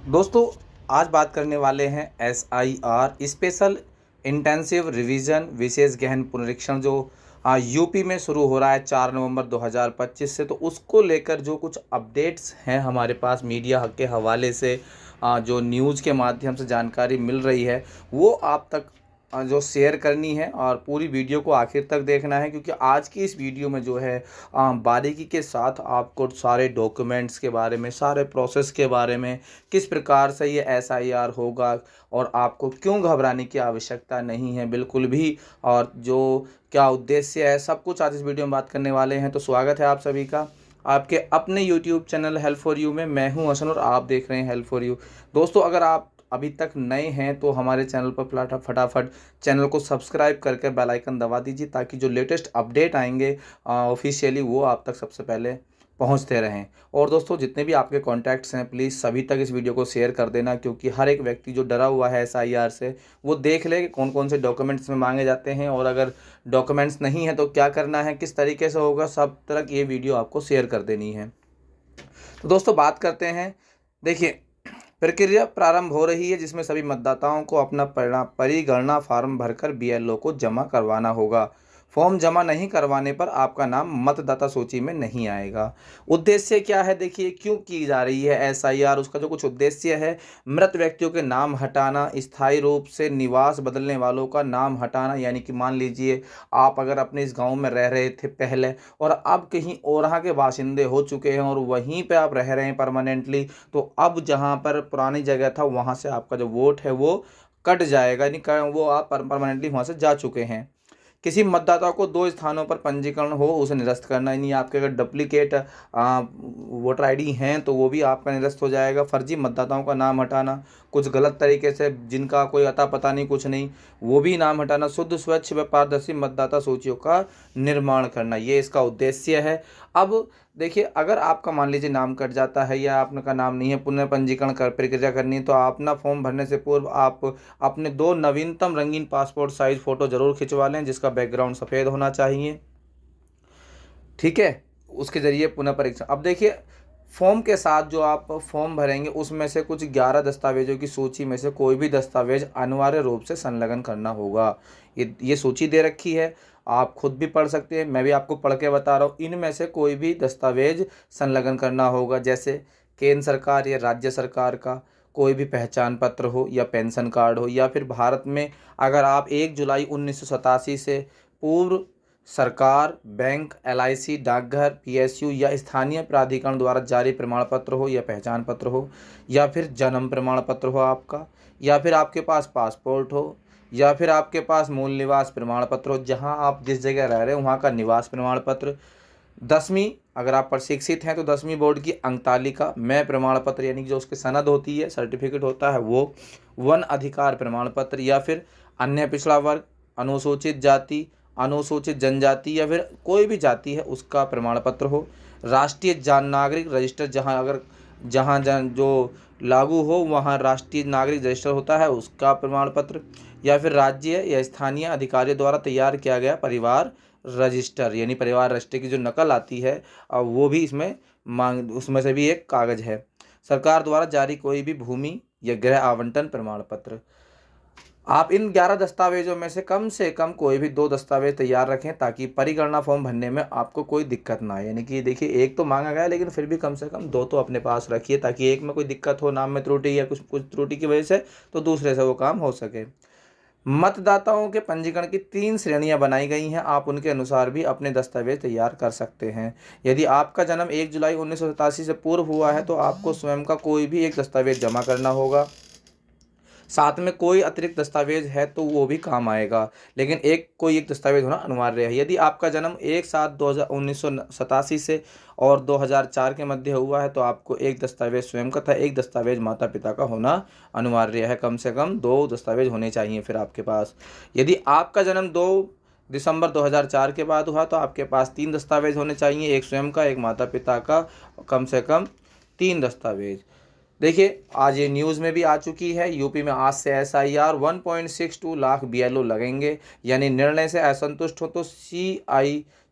दोस्तों, आज बात करने वाले हैं SIR स्पेशल इंटेंसिव रिवीजन विशेष गहन पुनरीक्षण जो यूपी में शुरू हो रहा है 4 नवंबर 2025 से। तो उसको लेकर जो कुछ अपडेट्स हैं हमारे पास मीडिया के हवाले से, जो न्यूज़ के माध्यम से जानकारी मिल रही है वो आप तक जो शेयर करनी है, और पूरी वीडियो को आखिर तक देखना है क्योंकि आज की इस वीडियो में जो है बारीकी के साथ आपको सारे डॉक्यूमेंट्स के बारे में, सारे प्रोसेस के बारे में, किस प्रकार से ये SIR होगा और आपको क्यों घबराने की आवश्यकता नहीं है बिल्कुल भी, और जो क्या उद्देश्य है, सब कुछ आज इस वीडियो में बात करने वाले हैं। तो स्वागत है आप सभी का आपके अपने YouTube channel help for you में। मैं हूं हसन और आप देख रहे हैं हेल्प फॉर यू। दोस्तों, अगर आप अभी तक नए हैं तो हमारे चैनल पर फटाफट चैनल को सब्सक्राइब करके बेल आइकन दबा दीजिए ताकि जो लेटेस्ट अपडेट आएंगे ऑफिशियली वो आप तक सबसे पहले पहुंचते रहें। और दोस्तों, जितने भी आपके कॉन्टैक्ट्स हैं प्लीज़ सभी तक इस वीडियो को शेयर कर देना, क्योंकि हर एक व्यक्ति जो डरा हुआ है SIR से वो देख ले कि कौन कौन से डॉक्यूमेंट्स में मांगे जाते हैं, और अगर डॉक्यूमेंट्स नहीं है तो क्या करना है, किस तरीके से होगा, सब तक ये वीडियो आपको शेयर कर देनी है। तो दोस्तों, बात करते हैं। देखिए, प्रक्रिया प्रारंभ हो रही है जिसमें सभी मतदाताओं को अपना परिगणना फार्म भरकर BLO को जमा करवाना होगा। फॉर्म जमा नहीं करवाने पर आपका नाम मतदाता सूची में नहीं आएगा। उद्देश्य क्या है, देखिए क्यों की जा रही है SIR, उसका जो कुछ उद्देश्य है: मृत व्यक्तियों के नाम हटाना, स्थायी रूप से निवास बदलने वालों का नाम हटाना। यानी कि मान लीजिए आप अगर अपने इस गांव में रह रहे थे पहले और अब कहीं और के बाशिंदे हो चुके हैं और वहीं पे आप रह रहे हैं परमानेंटली, तो अब जहां पर पुरानी जगह था वहां से आपका जो वोट है वो कट जाएगा, यानी वो आप परमानेंटली वहां से जा चुके हैं। किसी मतदाता को दो स्थानों पर पंजीकरण हो उसे निरस्त करना, यानी आपके अगर डुप्लीकेट वोटर ID हैं तो वो भी आपका निरस्त हो जाएगा। फर्जी मतदाताओं का नाम हटाना, कुछ गलत तरीके से जिनका कोई अता पता नहीं, कुछ नहीं, वो भी नाम हटाना। शुद्ध, स्वच्छ व पारदर्शी मतदाता सूचियों का निर्माण करना, ये इसका उद्देश्य है। अब देखिए, अगर आपका मान लीजिए नाम कट जाता है या आपका नाम नहीं है, पुनः पंजीकरण कर प्रक्रिया करनी है, तो अपना फॉर्म भरने से पूर्व आप अपने 2 नवीनतम रंगीन पासपोर्ट साइज फ़ोटो ज़रूर खिंचवा लें जिसका बैकग्राउंड सफ़ेद होना चाहिए। ठीक है, उसके ज़रिए पुनः परीक्षण। अब देखिए, फॉर्म के साथ जो आप फॉर्म भरेंगे उसमें से कुछ 11 दस्तावेजों की सूची में से कोई भी दस्तावेज अनिवार्य रूप से संलग्न करना होगा। ये सूची दे रखी है, आप खुद भी पढ़ सकते हैं, मैं भी आपको पढ़ के बता रहा हूँ। इनमें से कोई भी दस्तावेज संलग्न करना होगा, जैसे केंद्र सरकार या राज्य सरकार का कोई भी पहचान पत्र हो या पेंशन कार्ड हो, या फिर भारत में अगर आप 1 जुलाई 1987 से पूर्व सरकार, बैंक, LIC, डाकघर, PSU या स्थानीय प्राधिकरण द्वारा जारी प्रमाण पत्र हो या पहचान पत्र हो, या फिर जन्म प्रमाण पत्र हो आपका, या फिर आपके पास पासपोर्ट हो, या फिर आपके पास मूल निवास प्रमाण पत्र हो, जहां आप जिस जगह रह रहे हैं वहां का निवास प्रमाण पत्र। 10वीं, अगर आप प्रशिक्षित हैं तो 10वीं बोर्ड की अंक तालिका में प्रमाण पत्र, यानी कि जो उसकी सनद होती है, सर्टिफिकेट होता है वो। वन अधिकार प्रमाण पत्र, या फिर अन्य पिछड़ा वर्ग, अनुसूचित जाति, अनुसूचित जनजाति या फिर कोई भी जाति है उसका प्रमाण पत्र हो। राष्ट्रीय नागरिक रजिस्टर, जहाँ जो लागू हो वहाँ राष्ट्रीय नागरिक रजिस्टर होता है उसका प्रमाण पत्र, या फिर राज्य या स्थानीय अधिकारियों द्वारा तैयार किया गया परिवार रजिस्टर, यानी परिवार रजिस्टर की जो नकल आती है वो भी इसमें उसमें से भी एक कागज़ है। सरकार द्वारा जारी कोई भी भूमि या गृह आवंटन प्रमाण पत्र। आप इन 11 दस्तावेजों में से कम कोई भी 2 दस्तावेज तैयार रखें ताकि परिगणना फॉर्म भरने में आपको कोई दिक्कत ना आए। यानी कि देखिए, एक तो मांगा गया लेकिन फिर भी कम से कम 2 तो अपने पास रखिए ताकि एक में कोई दिक्कत हो, नाम में त्रुटि या कुछ त्रुटि की वजह से, तो दूसरे से वो काम हो सके। मतदाताओं के पंजीकरण की 3 श्रेणियां बनाई गई हैं, आप उनके अनुसार भी अपने दस्तावेज तैयार कर सकते हैं। यदि आपका जन्म 1 जुलाई 1987 से पूर्व हुआ है तो आपको स्वयं का कोई भी एक दस्तावेज जमा करना होगा। साथ में कोई अतिरिक्त दस्तावेज है तो वो भी काम आएगा, लेकिन कोई एक दस्तावेज होना अनिवार्य है। यदि आपका जन्म 1/7/1987 से और 2004 के मध्य हुआ है तो आपको एक दस्तावेज स्वयं का तथा एक दस्तावेज माता पिता का होना अनिवार्य है। कम से कम 2 दस्तावेज होने चाहिए फिर आपके पास। यदि आपका जन्म 2 दिसंबर 2004 के बाद हुआ तो आपके पास 3 दस्तावेज होने चाहिए, एक स्वयं का, एक माता पिता का, कम से कम 3 दस्तावेज। देखिए आज ये न्यूज़ में भी आ चुकी है, यूपी में आज से एसआईआर 1.62 लाख बीएलओ लगेंगे, यानी निर्णय से असंतुष्ट हो तो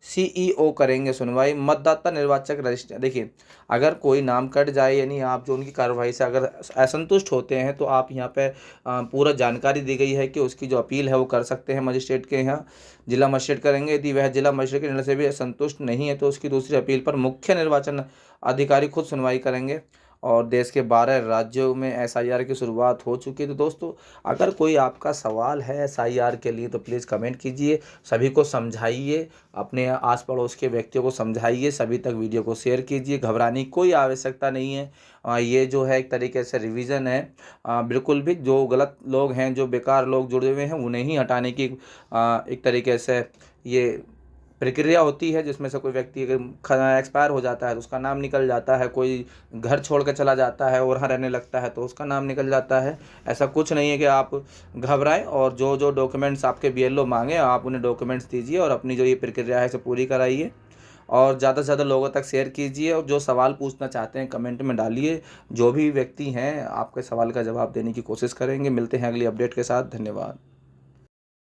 सीईओ करेंगे सुनवाई। मतदाता निर्वाचक रजिस्टर, देखिए अगर कोई नाम कट जाए, यानी आप जो उनकी कार्रवाई से अगर असंतुष्ट होते हैं तो आप यहाँ पे पूरा जानकारी दी गई है कि उसकी जो अपील है वो कर सकते हैं मजिस्ट्रेट के यहाँ, जिला मजिस्ट्रेट करेंगे। यदि वह जिला मजिस्ट्रेट के निर्णय से भी असंतुष्ट नहीं है तो उसकी दूसरी अपील पर मुख्य निर्वाचन अधिकारी खुद सुनवाई करेंगे। और देश के 12 राज्यों में एसआईआर की शुरुआत हो चुकी है। तो दोस्तों अगर कोई आपका सवाल है एसआईआर के लिए तो प्लीज़ कमेंट कीजिए, सभी को समझाइए, अपने आस पड़ोस के व्यक्तियों को समझाइए, सभी तक वीडियो को शेयर कीजिए। घबराने की कोई आवश्यकता नहीं है। ये जो है एक तरीके से रिवीजन है, बिल्कुल भी जो गलत लोग हैं, जो बेकार लोग जुड़े हुए हैं उन्हें ही हटाने की एक तरीके से ये प्रक्रिया होती है, जिसमें से कोई व्यक्ति अगर एक्सपायर हो जाता है तो उसका नाम निकल जाता है, कोई घर छोड़ कर चला जाता है और वहाँ रहने लगता है तो उसका नाम निकल जाता है। ऐसा कुछ नहीं है कि आप घबराएं, और जो जो डॉक्यूमेंट्स आपके बीएलओ मांगे आप उन्हें डॉक्यूमेंट्स दीजिए और अपनी जो ये प्रक्रिया है इसे पूरी कराइए और ज़्यादा से ज़्यादा लोगों तक शेयर कीजिए। और जो सवाल पूछना चाहते हैं कमेंट में डालिए, जो भी व्यक्ति हैं आपके सवाल का जवाब देने की कोशिश करेंगे। मिलते हैं अगली अपडेट के साथ, धन्यवाद।